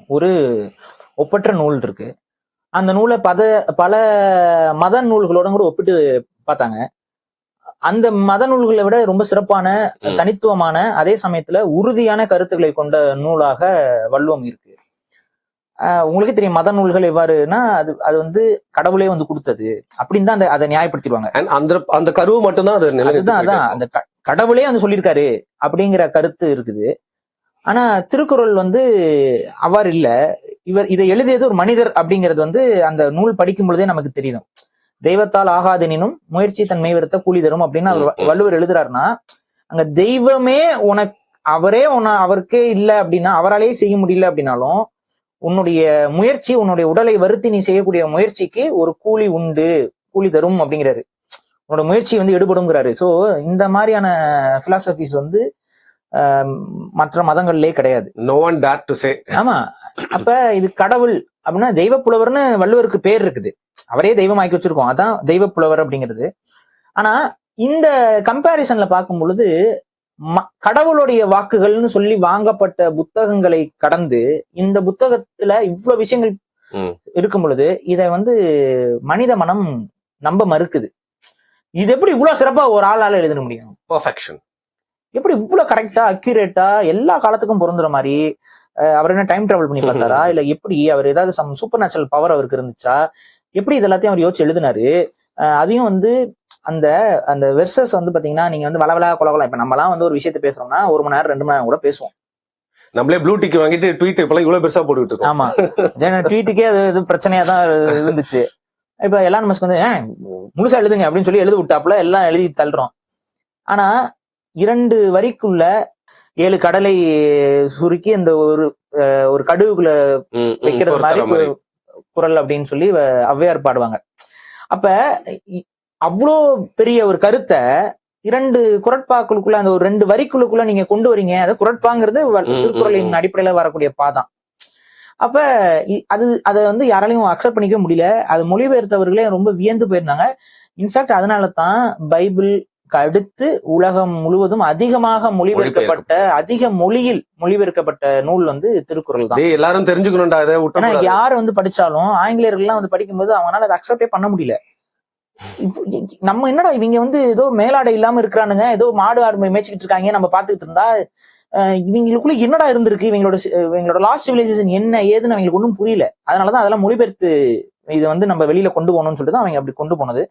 ஒரு ஒப்பற்ற நூல் இருக்கு. அந்த நூலை பல மத நூல்களோட கூட ஒப்பிட்டு பார்த்தாங்க. அந்த மத நூல்களை விட ரொம்ப சிறப்பான, தனித்துவமான, அதே சமயத்துல உறுதியான கருத்துக்களை கொண்ட நூலாக வள்ளுவம் இருக்கு. உங்களுக்கே தெரியும் மத நூல்கள் எவ்வாறுனா அது அது வந்து கடவுளே வந்து கொடுத்தது அப்படின்னு தான் அதை நியாயப்படுத்திடுவாங்க. அந்த கருவு மட்டும்தான் அதுதான் அந்த கடவுளே வந்து சொல்லியிருக்காரு அப்படிங்கிற கருத்து இருக்குது. ஆனா திருக்குறள் வந்து அவ்வாறு இல்ல. இதை எழுதியது ஒரு மனிதர் அப்படிங்கிறது வந்து அந்த நூல் படிக்கும் பொழுதே நமக்கு தெரியும். தெய்வத்தால் ஆகாதெனினும் முயற்சி தன் மெய்வருத்த கூலி தரும் அப்படின்னு அவர் வள்ளுவர் எழுதுறாருன்னா, அங்க தெய்வமே அவருக்கே இல்ல அப்படின்னா, அவராலேயே செய்ய முடியல அப்படின்னாலும், உன்னுடைய முயற்சி, உன்னுடைய உடலை வருத்தி நீ செய்யக்கூடிய முயற்சிக்கு ஒரு கூலி உண்டு, கூலி தரும் அப்படிங்கிறாரு. உன்னோட முயற்சி வந்து எடுபடுங்கிறாரு. சோ இந்த மாதிரியான பிலாசபிஸ் வந்து மற்ற மதங்கள்லயே கிடையாது. No one dared to say. ஆமா. அப்ப இது கடவுள் அப்படின்னா தெய்வ புலவர்னு வள்ளுவருக்கு பேர் இருக்குது. அவரே தெய்வமாக்கி வச்சிருக்கோம். அதான் தெய்வ புலவர் அப்படிங்கிறது. ஆனா இந்த கம்பேரிசன்ல பார்க்கும் பொழுது கடவுளுடைய வாக்குகள்னு சொல்லி வாங்கப்பட்ட புத்தகங்களை கடந்து இந்த புத்தகத்துல இவ்வளவு விஷயங்கள் இருக்கும் பொழுது இதை வந்து மனித மனம் நம்ப மறுக்குது. இது எப்படி இவ்வளவு சிறப்பா ஒரு ஆளால எழுத முடியும்? பெர்ஃபெக்ஷன் எப்படி இவ்வளவு கரெக்டா அக்யூரேட்டா எல்லா காலத்துக்கும் பொருந்துற மாதிரி அவர் என்ன டைம் டிராவல் பண்ணி பார்த்தாரா, இல்ல எப்படி அவர் ஏதாவது சூப்பர் நேச்சுரல் பவர் அவருக்கு இருந்துச்சா, எப்படி இது எல்லாத்தையும் அவர் யோசிச்சு எழுதினாரு? அதையும் வந்து அந்த அந்த வெர்சஸ் வந்து பாத்தீங்கன்னா நீங்க வந்து வளவலா கொலகொலாம் இப்ப நம்மலாம் வந்து ஒரு விஷயத்த பேசுறோம்னா 1 மணி நேரம் 2 மணி நேரம் கூட பேசுவோம். நம்மளே ப்ளூ டிக் வாங்கிட்டு ட்வீட் இப்ப இவ்வளவு பெருசா போட்டுட்டு இருக்கோம். ஆமா, ட்வீட்டுக்கே அது பிரச்சனையா தான் இருந்துச்சு. இப்ப எலான் மஸ்க் வந்து முழுசா எழுதுங்க அப்படின்னு சொல்லி எழுதி விட்டாப்புல எல்லாம் எழுதி தள்ளுறோம். ஆனா 2 வரிக்குள்ள 7 கடலை சுருக்கி அந்த ஒரு கடுவுக்குள்ள வைக்கிறது மாதிரி குரல் அப்படின்னு சொல்லி ஔவையார் பாடுவாங்க. அப்ப அவ்வளோ பெரிய ஒரு கருத்தை 2 குறட்பாக்களுக்குள்ள அந்த ஒரு 2 வரிக்குள்ளுக்குள்ள நீங்க கொண்டு வரீங்க. அது குறட்பாங்கிறது திருக்குறளின் அடிப்படையில வரக்கூடிய பாதான். அப்ப அதை வந்து யாராலையும் அக்செப்ட் பண்ணிக்க முடியல. அது மொழிபெயர்த்தவர்களே ரொம்ப வியந்து போயிருந்தாங்க. இன்ஃபேக்ட் அதனாலதான் பைபிள் அடுத்து உலகம் முழுவதும் அதிகமாக மொழிபெயர்க்கப்பட்ட அதிக மொழியில் மொழிபெயர்க்கப்பட்ட நூல் வந்து திருக்குறள் தான். எல்லாரும் தெரிஞ்சுக்கணும்டா. ஏன்னா யாரு வந்து படிச்சாலும் ஆங்கிலேயர்கள்லாம் வந்து படிக்கும்போது அவங்களால அதை அக்செப்டே பண்ண முடியல. நம்ம என்னடா இவங்க வந்து ஏதோ மேலாடை இல்லாம இருக்கிறானுங்க, ஏதோ மாடு ஆடு மேய்ச்சிக்கிட்டு இருக்காங்க நம்ம பாத்துக்கிட்டு இருந்தா இவங்களுக்குள்ள என்னடா இருந்திருக்கு, இவங்களோட லாஸ்ட் சிவிலைசேஷன் என்ன ஏதுன்னு அவங்களுக்கு ஒன்றும் புரியல. அதனாலதான் அதெல்லாம் மொழிபெயர்த்து இதை வந்து நம்ம வெளியில கொண்டு போகணும்னு சொல்லிட்டு தான் அவங்க அப்படி கொண்டு போனது.